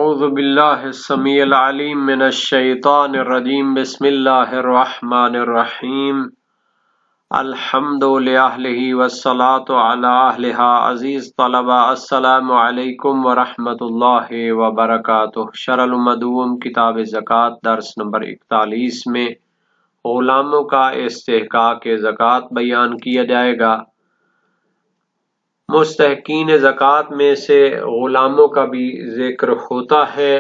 اعوذ باللہ السمیع العلیم من الشیطان الرجیم بسم اللہ الرحمن الرحیم الحمد للہ والصلاة علی اہلہا عزیز طلبہ السلام علیکم ورحمۃ اللہ وبرکاتہ۔ شرح المدون کتاب زکوٰۃ درس نمبر 41 میں غلاموں کا استحقاق زکوٰۃ بیان کیا جائے گا۔ مستحقین زکوٰۃ میں سے غلاموں کا بھی ذکر ہوتا ہے،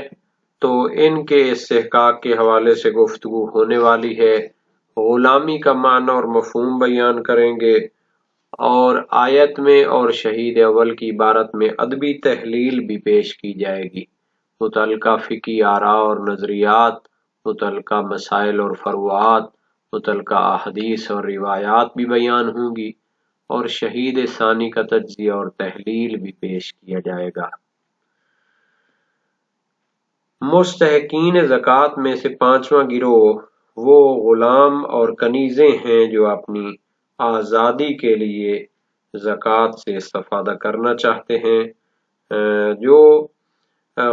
تو ان کے استحقاق کے حوالے سے گفتگو ہونے والی ہے۔ غلامی کا معنی اور مفہوم بیان کریں گے، اور آیت میں اور شہید اول کی عبارت میں ادبی تحلیل بھی پیش کی جائے گی۔ متعلقہ فقہی آراء اور نظریات، متعلقہ مسائل اور فروعات، متعلقہ احادیث اور روایات بھی بیان ہوں گی، اور شہید ثانی کا تجزیہ اور تحلیل بھی پیش کیا جائے گا۔ مستحقین زکوٰۃ میں سے پانچواں گروہ وہ غلام اور کنیزیں ہیں جو اپنی آزادی کے لیے زکوٰۃ سے استفادہ کرنا چاہتے ہیں۔ جو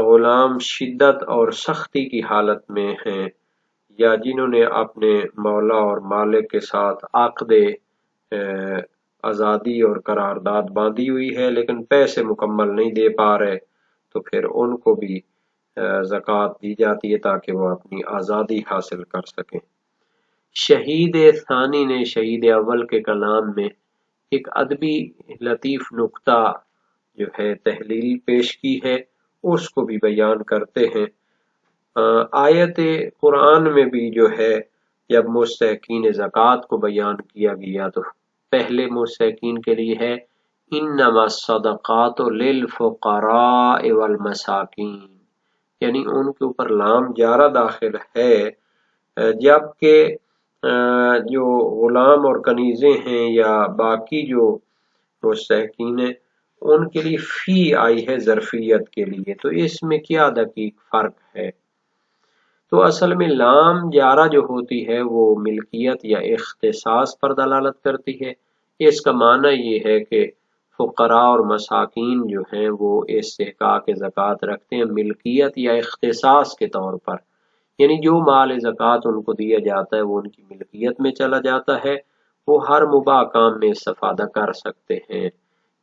غلام شدت اور سختی کی حالت میں ہیں، یا جنہوں نے اپنے مولا اور مالک کے ساتھ عقد آزادی اور قرارداد باندھی ہوئی ہے لیکن پیسے مکمل نہیں دے پا رہے، تو پھر ان کو بھی زکوٰۃ دی جاتی ہے تاکہ وہ اپنی آزادی حاصل کر سکیں۔ شہید ثانی نے شہید اول کے کلام میں ایک ادبی لطیف نکتہ جو ہے تحلیل پیش کی ہے، اس کو بھی بیان کرتے ہیں۔ آیت قرآن میں بھی جو ہے جب مستحقین زکوٰۃ کو بیان کیا گیا تو پہلے مستحقین کے لیے ہے انما الصدقات للفقراء والمساکین، یعنی ان کے اوپر لام جارہ داخل ہے، جبکہ جو غلام اور کنیزیں ہیں یا باقی جو مستحقین ہیں ان کے لیے فی آئی ہے ظرفیت کے لیے۔ تو اس میں کیا دقیق فرق ہے؟ تو اصل میں لام جارہ جو ہوتی ہے وہ ملکیت یا اختصاص پر دلالت کرتی ہے۔ اس کا معنی یہ ہے کہ فقراء اور مساکین جو ہیں وہ استحقاق زکوٰۃ رکھتے ہیں ملکیت یا اختصاص کے طور پر، یعنی جو مال زکوٰۃ ان کو دیا جاتا ہے وہ ان کی ملکیت میں چلا جاتا ہے، وہ ہر مباح کام میں استفادہ کر سکتے ہیں۔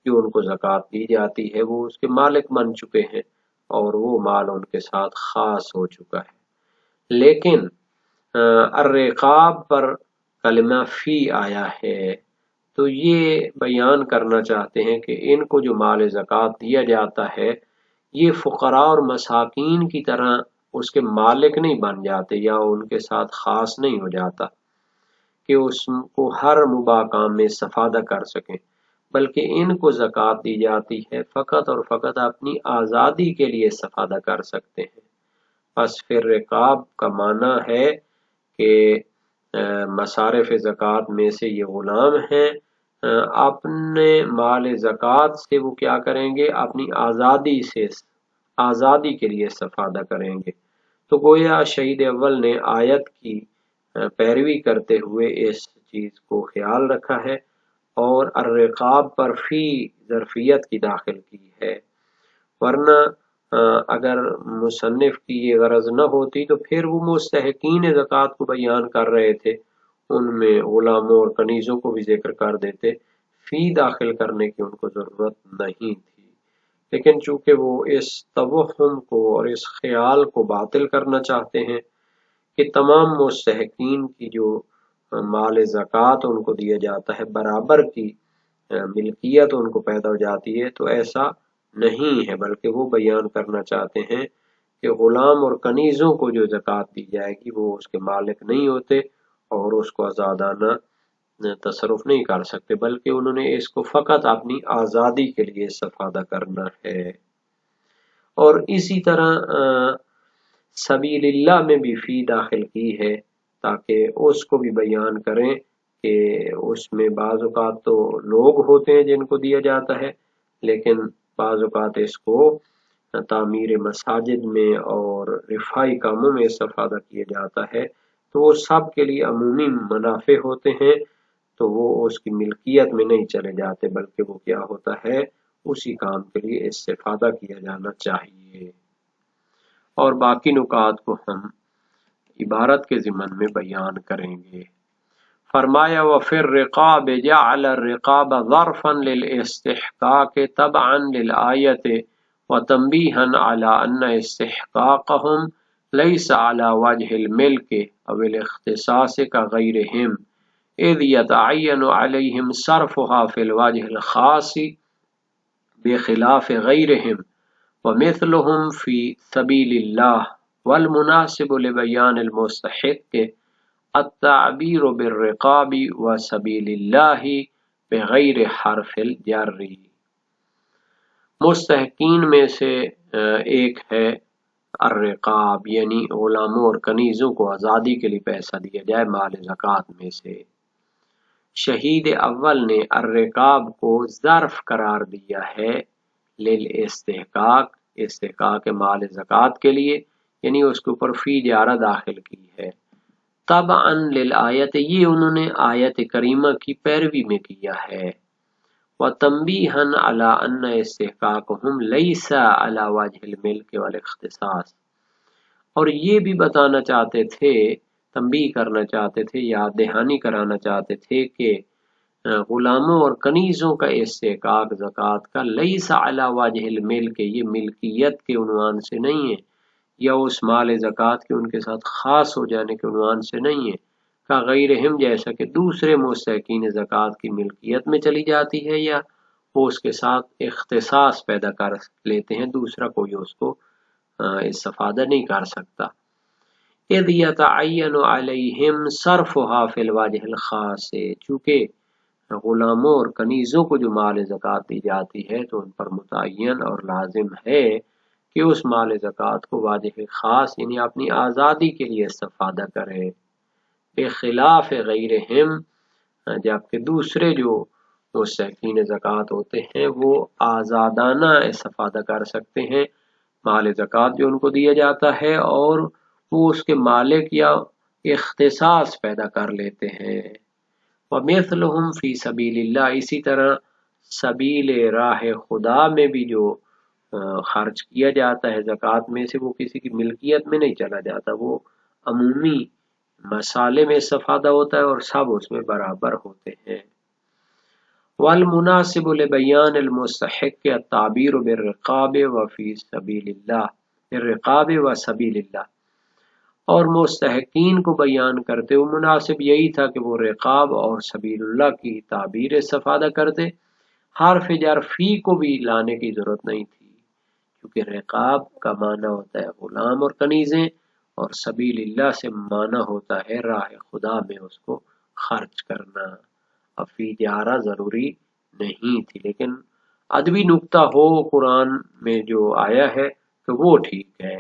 جو ان کو زکوٰۃ دی جاتی ہے وہ اس کے مالک بن چکے ہیں اور وہ مال ان کے ساتھ خاص ہو چکا ہے۔ لیکن الرقاب پر کلمہ فی آیا ہے، تو یہ بیان کرنا چاہتے ہیں کہ ان کو جو مال زکوٰۃ دیا جاتا ہے یہ فقراء اور مساکین کی طرح اس کے مالک نہیں بن جاتے یا ان کے ساتھ خاص نہیں ہو جاتا کہ اس کو ہر مباح کام میں استفادہ کر سکیں، بلکہ ان کو زکوٰۃ دی جاتی ہے فقط اور فقط اپنی آزادی کے لیے استفادہ کر سکتے ہیں۔ پس پھر رقاب کا معنی ہے کہ مصارف زکوٰۃ میں سے یہ غلام ہیں، اپنے مال زکوٰۃ سے وہ کیا کریں گے؟ اپنی آزادی کے لیے استفادہ کریں گے۔ تو گویا شہید اول نے آیت کی پیروی کرتے ہوئے اس چیز کو خیال رکھا ہے اور الرقاب پر فی ظرفیت کی داخل کی ہے، ورنہ اگر مصنف کی یہ غرض نہ ہوتی تو پھر وہ مستحقین زکوٰۃ کو بیان کر رہے تھے، ان میں غلاموں اور کنیزوں کو بھی ذکر کر دیتے، فی داخل کرنے کی ان کو ضرورت نہیں تھی۔ لیکن چونکہ وہ اس توہم کو اور اس خیال کو باطل کرنا چاہتے ہیں کہ تمام مستحقین کی جو مال زکوٰۃ ان کو دیا جاتا ہے برابر کی ملکیت ان کو پیدا ہو جاتی ہے، تو ایسا نہیں ہے، بلکہ وہ بیان کرنا چاہتے ہیں کہ غلام اور کنیزوں کو جو زکوٰۃ دی جائے گی وہ اس کے مالک نہیں ہوتے اور اس کو آزادانہ تصرف نہیں کر سکتے، بلکہ انہوں نے اس کو فقط اپنی آزادی کے لیے استفادہ کرنا ہے۔ اور اسی طرح سبیل اللہ میں بھی فی داخل کی ہے تاکہ اس کو بھی بیان کریں کہ اس میں بعض اوقات تو لوگ ہوتے ہیں جن کو دیا جاتا ہے، لیکن بعض اوقات اس کو تعمیر مساجد میں اور رفائی کاموں میں استفادہ کیا جاتا ہے، تو وہ سب کے لیے عمومی منافع ہوتے ہیں، تو وہ اس کی ملکیت میں نہیں چلے جاتے، بلکہ وہ کیا ہوتا ہے اسی کام کے لیے استفادہ کیا جانا چاہیے۔ اور باقی نکات کو ہم عبارت کے ضمن میں بیان کریں گے۔ فرمایا وفی الرقاب جعل الرقاب ظرفا للاستحقاق تبعا للآیت وتنبیہا علی ان استحقاقهم ليس على وجه الملك او الاختصاص كغيرهم اذ يتعين عليهم صرفها في الوجه الخاص بخلاف غيرهم ومثلهم في سبيل الله والمناسب لبيان المستحق التعبير بالرقاب وسبيل الله بغیر حرف الجر۔ مستحقین میں سے ایک ہے الرقاب، یعنی غلاموں اور کنیزوں کو آزادی کے لیے پیسہ دیا جائے مال زکوٰۃ میں سے۔ شہید اول نے الرقاب کو ظرف قرار دیا ہے للاستحقاق، استحقاق مال زکوٰۃ کے لیے، یعنی اس کے اوپر فی جارہ داخل کی ہے۔ طبعا للآیت، یہ انہوں نے آیت کریمہ کی پیروی میں کیا ہے۔ وتنبیہا علی ان استحقاقهم لیس علی وجہ الملک والاختصاص، اور یہ بھی بتانا چاہتے تھے، تنبیہ کرنا چاہتے تھے، یاد دہانی کرانا چاہتے تھے کہ غلاموں اور کنیزوں کا استحقاق زکوٰۃ کا لیس علی وجہ الملک، یہ ملکیت کے عنوان سے نہیں ہے، یا اس مال زکوٰۃ کے ان کے ساتھ خاص ہو جانے کے عنوان سے نہیں ہے، کا غیرہم، جیسا کہ دوسرے مستحقین زکوٰۃ کی ملکیت میں چلی جاتی ہے، یا وہ اس کے ساتھ اختصاص پیدا کر لیتے ہیں، دوسرا کوئی اس کو استفادہ نہیں کر سکتا۔ اذ یتعین علیہم صرفها فی الوجہ الخاص، چونکہ غلاموں اور کنیزوں کو جو مال زکوٰۃ دی جاتی ہے تو ان پر متعین اور لازم ہے کہ اس مال زکوٰۃ کو واجہ خاص یعنی اپنی آزادی کے لیے استفادہ کرے، بخلاف غیرہم، جبکہ دوسرے جو مستحقین زکوٰۃ ہوتے ہیں وہ آزادانہ استفادہ کر سکتے ہیں مال زکوٰۃ جو ان کو دیا جاتا ہے، اور وہ اس کے مالک یا اختصاص پیدا کر لیتے ہیں۔ وَمِثْلُهُمْ فِي سَبِيلِ اللَّهِ، اسی طرح سبیل راہ خدا میں بھی جو خرچ کیا جاتا ہے زکوٰۃ میں سے، وہ کسی کی ملکیت میں نہیں چلا جاتا، وہ عمومی مسالے میں استفادہ ہوتا ہے اور سب اس میں برابر ہوتے ہیں۔ وَالْمُنَاسِبُ لِبَيَانِ الْمُسْتَحِقِّ التَّعْبِيرُ بِالرِّقَابِ وَفِي سَبِيلِ اللَّهِ، بالرقاب وسبیل اللہ، اور مستحقین کو بیان کرتے ہوئے مناسب یہی تھا کہ وہ رقاب اور سبیل اللہ کی تعبیر استفادہ کرتے، حرف جر فی کو بھی لانے کی ضرورت نہیں تھی، کیونکہ رقاب کا معنی ہوتا ہے غلام اور کنیزیں، اور سبیل اللہ سے معنی ہوتا ہے راہ خدا میں اس کو خرچ کرنا۔ اب فی جارہ ضروری نہیں تھی، لیکن ادبی نکتہ ہو قرآن میں جو آیا ہے تو وہ ٹھیک ہے۔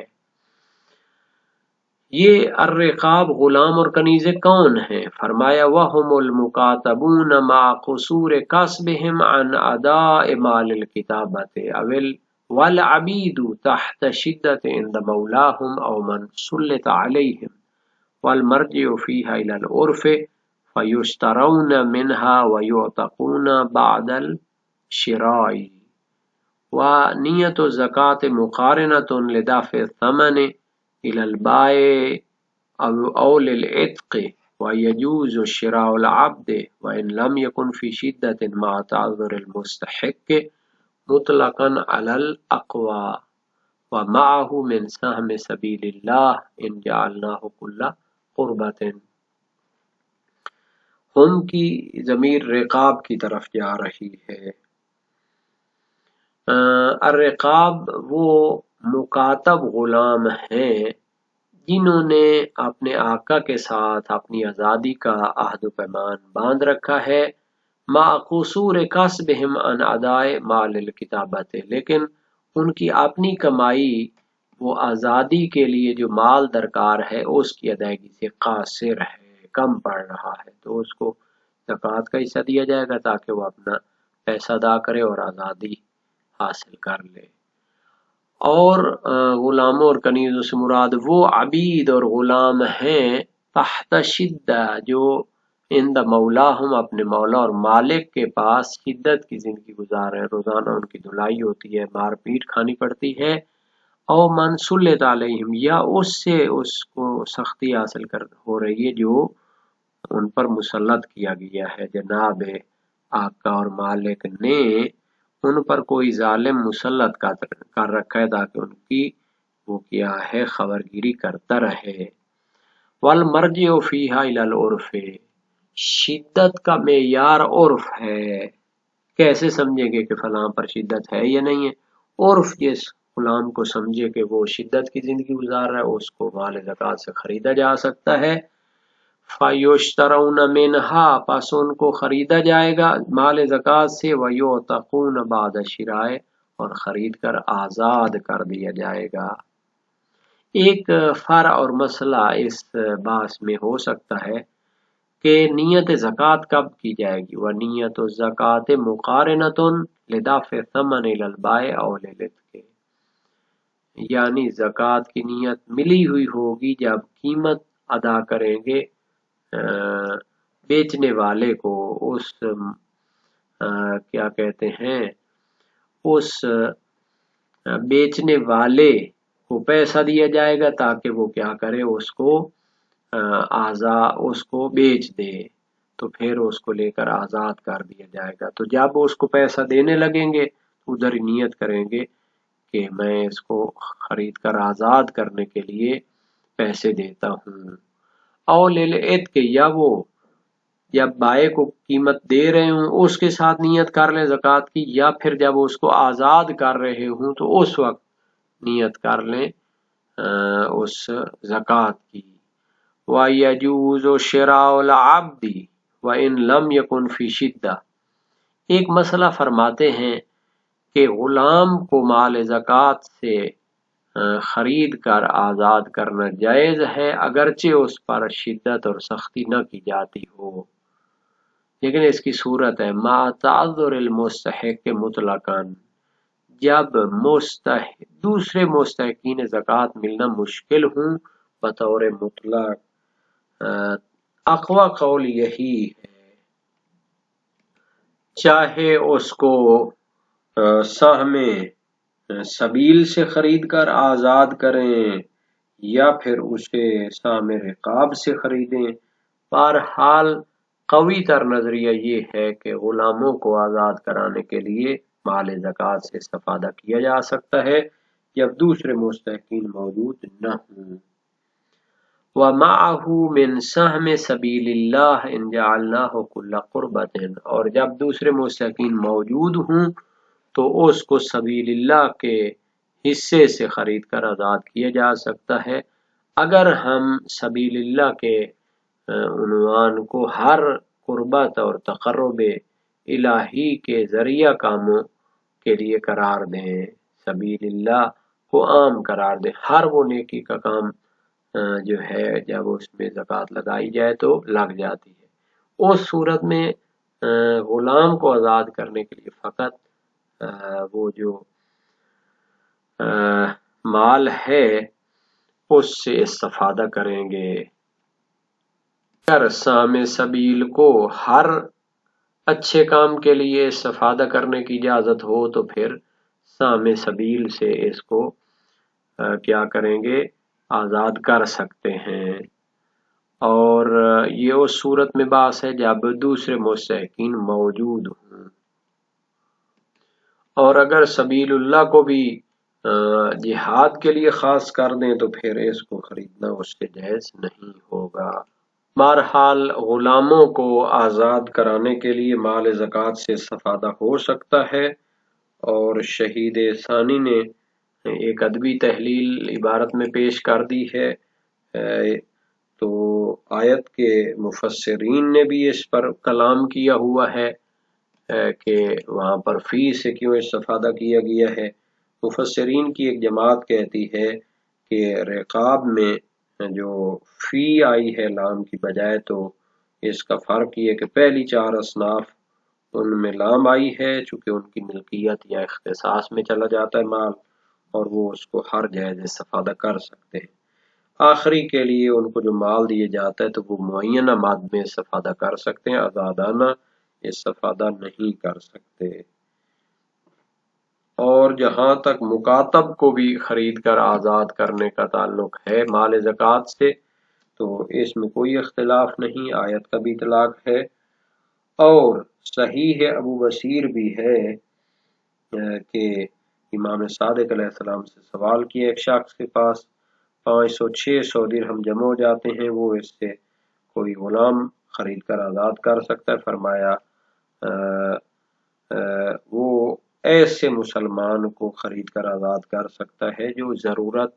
یہ الرقاب غلام اور کنیزیں کون ہیں؟ فرمایا وَهُمُ الْمُكَاتَبُونَ مَعَ قُصُورِ كَسْبِهِمْ عَنْ أَدَاءِ مَالِ الْكِتَابَةِ وَالْعَبِيدُ تَحْتَ شِدَّةٍ عِنْدَ مَوْلَاهُمْ أَوْ مَنْ سُلِّطَ عَلَيْهِمْ وَالْمَرْجِعُ فِيهَا إِلَى الْعُرْفِ فَيُشْتَرَوْنَ مِنْهَا وَيُعْتَقُونَ بَعْدَ الشِّرَاءِ وَنِيَّةُ الزَّكَاةِ مُقَارِنَةٌ لِدَفْعِ الثَّمَنِ إِلَى الْبَائِعِ أَوْ لِلْعِتْقِ وَيَجُوزُ شِرَاءُ الْعَبْدِ وَإِنْ لَمْ يَكُنْ فِي شِدَّةٍ مَعَ تَعَذُّرِ الْمُسْتَحِقِّ مُطْلَقًا عَلَى الْأَقْوَى وَمَعَهُ مِنْ سَهْمِ سَبِيلِ اللَّهِ إِنْ جَعَلْنَاهُ كُلَّ قُرْبَةٍ۔ ہم کی ضمیر رقاب کی طرف جا رہی ہے۔ الرقاب وہ مکاتب غلام ہیں جنہوں نے اپنے آقا کے ساتھ اپنی آزادی کا عہد و پیمان باندھ رکھا ہے، مع قصور کسبہم عن ادائے مال الکتابت، لیکن ان کی اپنی کمائی وہ آزادی کے لیے جو مال درکار ہے اس کی ادائیگی سے قاصر ہے، کم پڑ رہا ہے، تو اس کو زکوٰۃ کا حصہ دیا جائے گا تاکہ وہ اپنا پیسہ ادا کرے اور آزادی حاصل کر لے۔ اور غلاموں اور کنیزوں سے مراد وہ عبید اور غلام ہیں تحت شدہ، جو عند مولاہم اپنے مولا اور مالک کے پاس شدت کی زندگی گزار رہے ہیں، روزانہ ان کی دھلائی ہوتی ہے، مار پیٹ کھانی پڑتی ہے، او من سلط علیہم، یا اس سے اس کو سختی حاصل ہو رہی ہے جو ان پر مسلط کیا گیا ہے، جناب آقا اور مالک نے ان پر کوئی ظالم مسلط کر رکھا ہے تاکہ ان کی وہ کیا ہے خبرگیری کرتا رہے۔ والمرجع فیہا الی العرف، شدت کا معیار عرف ہے، کیسے سمجھیں گے کہ فلاں پر شدت ہے یا نہیں ہے؟ عرف جس غلام کو سمجھے کہ وہ شدت کی زندگی گزار رہا ہے اس کو مال زکوٰۃ سے خریدا جا سکتا ہے۔ فَيُشْتَرَوْنَ مِنْهَا، پس ان کو خریدا جائے گا مال زکوٰۃ سے، وَيُعْتَقُونَ بَعْدَ الشِّرَاءِ، اور خرید کر آزاد کر دیا جائے گا۔ ایک فرع اور مسئلہ اس بحث میں ہو سکتا ہے کہ نیت زکوٰۃ کب کی جائے گی؟ وَنِيَّةُ الزَّكَاةِ مُقَارِنَةٌ لِدَفْعِ الثَّمَنِ إِلَى الْبَائِعِ أَوْ لِلْعِتْقِ، یعنی زکوٰۃ کی نیت ملی ہوئی ہوگی جب قیمت ادا کریں گے بیچنے والے کو، اس کیا کہتے ہیں اس بیچنے والے کو پیسہ دیا جائے گا تاکہ وہ کیا کرے، اس کو اس کو بیچ دے، تو پھر اس کو لے کر آزاد کر دیا جائے گا۔ تو جب اس کو پیسہ دینے لگیں گے ادھر نیت کریں گے کہ میں اس کو خرید کر آزاد کرنے کے لیے پیسے دیتا ہوں۔ او للعتق، یا وہ جب بائے کو قیمت دے رہے ہوں اس کے ساتھ نیت کر لیں زکوٰۃ کی، یا پھر جب اس کو آزاد کر رہے ہوں تو اس وقت نیت کر لیں اس زکوٰۃ کی۔ وَيَجُوزُ شِرَاءُ الْعَبْدِ وَإِنْ لَمْ يَكُنْ فِي شِدَّةٍ، ایک مسئلہ فرماتے ہیں کہ غلام کو مال زکوٰۃ سے خرید کر آزاد کرنا جائز ہے اگرچہ اس پر شدت اور سختی نہ کی جاتی ہو، لیکن اس کی صورت ہے مع تعذر المستحق مطلقاً، جب دوسرے مستحقین زکوٰۃ ملنا مشکل ہوں بطور مطلق۔ اقوی قول یہی ہے، چاہے اس کو سہم سبیل سے خرید کر آزاد کریں یا پھر اسے سہم رقاب سے خریدیں، بہرحال قوی تر نظریہ یہ ہے کہ غلاموں کو آزاد کرانے کے لیے مال زکوٰۃ سے استفادہ کیا جا سکتا ہے جب دوسرے مستحقین موجود نہ ہوں۔ وَمَعَهُ مِنْ سَهْمِ سَبِيلِ اللَّهِ إِنْ جَعَلْنَاهُ كُلَّ قُرْبَةٍ، اور جب دوسرے مستحقین موجود ہوں تو اس کو سبیل اللہ کے حصے سے خرید کر آزاد کیا جا سکتا ہے، اگر ہم سبیل اللہ کے عنوان کو ہر قربت اور تقرب الہی کے ذریعہ کاموں کے لیے قرار دیں، سبیل اللہ کو عام قرار دیں، ہر وہ نیکی کا کام جو ہے جب اس میں زکوٰۃ لگائی جائے تو لگ جاتی ہے۔ اس صورت میں غلام کو آزاد کرنے کے لیے فقط وہ جو مال ہے اس سے استفادہ کریں گے۔ اگر سام سبیل کو ہر اچھے کام کے لیے استفادہ کرنے کی اجازت ہو تو پھر سام سبیل سے اس کو کیا کریں گے، آزاد کر سکتے ہیں، اور یہ اس صورت میں باس ہے جب دوسرے مستحقین موجود ہوں۔ اور اگر سبیل اللہ کو بھی جہاد کے لیے خاص کر دیں تو پھر اس کو خریدنا اس سے جائز نہیں ہوگا۔ بہرحال غلاموں کو آزاد کرانے کے لیے مال زکوٰۃ سے استفادہ ہو سکتا ہے، اور شہید ثانی نے ایک ادبی تحلیل عبارت میں پیش کر دی ہے، تو آیت کے مفسرین نے بھی اس پر کلام کیا ہوا ہے کہ وہاں پر فی سے کیوں استفادہ کیا گیا ہے۔ مفسرین کی ایک جماعت کہتی ہے کہ رقاب میں جو فی آئی ہے لام کی بجائے، تو اس کا فرق یہ کہ پہلی چار اصناف ان میں لام آئی ہے چونکہ ان کی ملکیت یا اختصاص میں چلا جاتا ہے مال، اور وہ اس کو ہر جائز استفادہ کر سکتے ہیں۔ آخری کے لیے ان کو جو مال دیا جاتا ہے تو وہ معینہ مد میں استفادہ کر سکتے ہیں، آزادانہ استفادہ نہیں کر سکتے۔ اور جہاں تک مکاتب کو بھی خرید کر آزاد کرنے کا تعلق ہے مال زکوٰۃ سے تو اس میں کوئی اختلاف نہیں، آیت کا بھی اطلاق ہے، اور صحیح ابو بصیر بھی ہے کہ امام صادق علیہ السلام سے سوال کیا ایک شخص کے پاس 500-600 درہم جمع ہو جاتے ہیں، وہ اس سے کوئی غلام خرید کر آزاد کر سکتا ہے؟ فرمایا وہ ایسے مسلمان کو خرید کر آزاد کر سکتا ہے جو ضرورت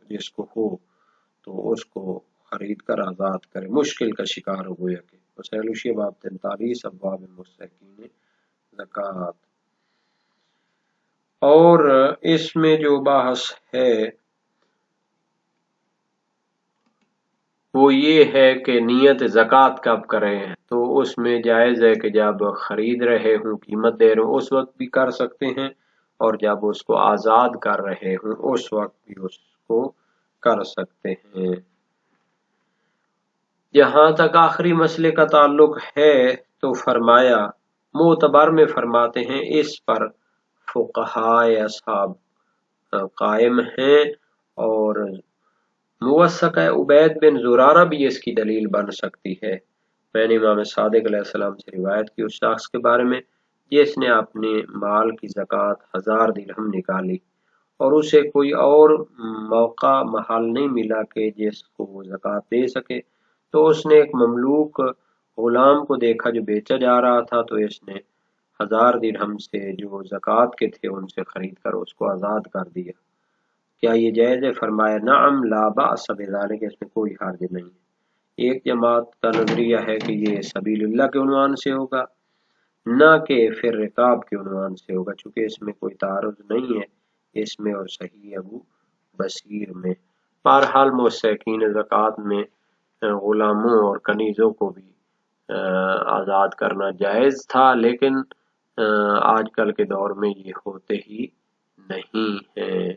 جس کو ہو تو اس کو خرید کر آزاد کرے، مشکل کا شکار ہو گیا کہ وسائل باب 43 ابواب مستحقین زکوٰۃ۔ اور اس میں جو بحث ہے وہ یہ ہے کہ نیت زکوٰۃ کب کریں، تو اس میں جائز ہے کہ جب خرید رہے ہوں، قیمت دے رہے ہوں اس وقت بھی کر سکتے ہیں، اور جب اس کو آزاد کر رہے ہوں اس وقت بھی اس کو کر سکتے ہیں۔ جہاں تک آخری مسئلے کا تعلق ہے تو فرمایا معتبر میں فرماتے ہیں اس پر فقہائے اصحاب قائم ہیں، اور موثق عبید بن زرارہ بھی اس کی دلیل بن سکتی ہے۔ میں نے امام صادق علیہ السلام سے روایت کی اس شخص کے بارے میں جس نے اپنے مال کی زکوٰۃ 1000 درہم نکالی اور اسے کوئی اور موقع محل نہیں ملا کہ جس کو وہ زکوٰۃ دے سکے، تو اس نے ایک مملوک غلام کو دیکھا جو بیچا جا رہا تھا، تو اس نے 1000 درہم سے جو زکوٰۃ کے تھے ان سے خرید کر اس کو آزاد کر دیا۔ کیا یہ جائز ہے؟ فرمایا نعم لا بأس بذلک، اس میں کوئی حرج نہیں ہے۔ ایک جماعت کا نظریہ ہے کہ یہ سبیل اللہ کے عنوان سے ہوگا، نہ کہ پھر رکاب کے عنوان سے ہوگا، چونکہ اس میں کوئی تعارض نہیں ہے اس میں اور صحیح ابو بصیر میں۔ بہرحال مستحقین زکوٰۃ میں غلاموں اور کنیزوں کو بھی آزاد کرنا جائز تھا، لیکن آج کل کے دور میں یہ ہوتے ہی نہیں ہیں۔